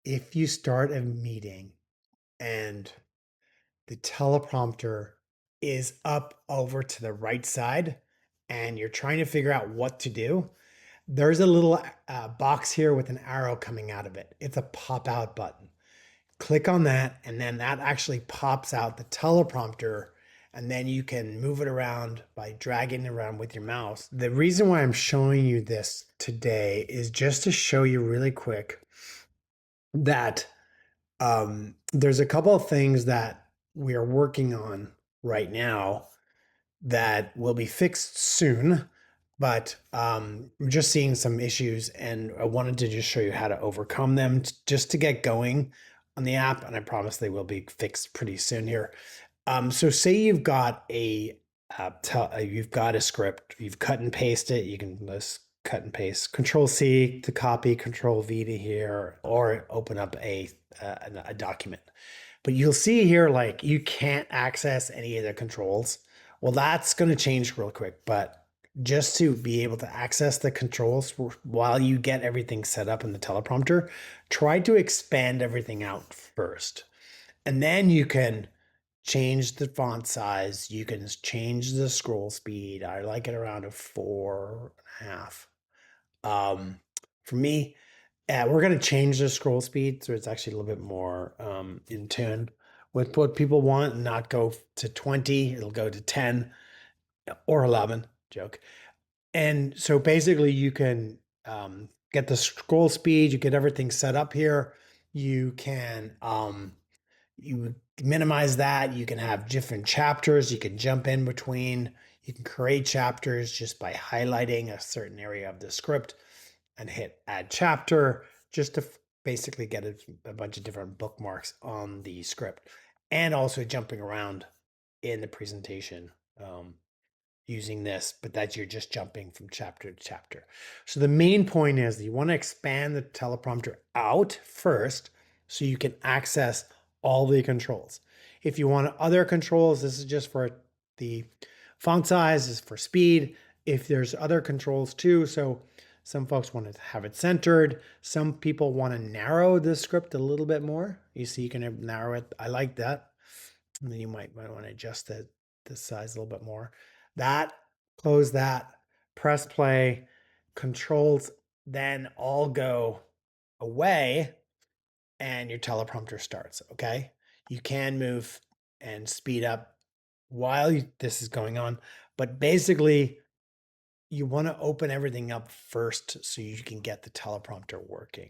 If you start a meeting and the teleprompter is up over to the right side and you're trying to figure out what to do, there's a little box here with an arrow coming out of it. It's a pop out button. Click on that, and then that actually pops out the teleprompter. And then you can move it around by dragging it around with your mouse. The reason why I'm showing you this today is just to show you really quick that there's a couple of things that we are working on right now that will be fixed soon, but we're just seeing some issues, and I wanted to just show you how to overcome them just to get going on the app, and I promise they will be fixed pretty soon here. So say you've got you've got a script, you've cut and paste it. You can just cut and paste, Control C to copy, Control V to here, or open up a document. But you'll see here, like, you can't access any of the controls. Well, that's going to change real quick, but just to be able to access the controls while you get everything set up in the teleprompter, try to expand everything out first. And then you can change the font size. You can change the scroll speed. I like it around a 4.5. For me, we're going to change the scroll speed so it's actually a little bit more in tune with what people want, and not go to 20. It'll go to 10 or 11. Joke. And so basically, you can get the scroll speed. You get everything set up here. You can you minimize that. You can have different chapters. You can jump in between. You can create chapters just by highlighting a certain area of the script and hit add chapter, just to basically get a bunch of different bookmarks on the script, and also jumping around in the presentation using this, but that you're just jumping from chapter to chapter. So the main point is that you want to expand the teleprompter out first so you can access all the controls. If you want other controls, this is just for the font size, this is for speed. If there's other controls too, so some folks want to have it centered. Some people want to narrow the script a little bit more. You see, you can narrow it. I like that. And then you might want to adjust the size a little bit more. That, close that, press play, controls then all go away, and your teleprompter starts, okay? You can move and speed up while this is going on, but basically you want to open everything up first so you can get the teleprompter working.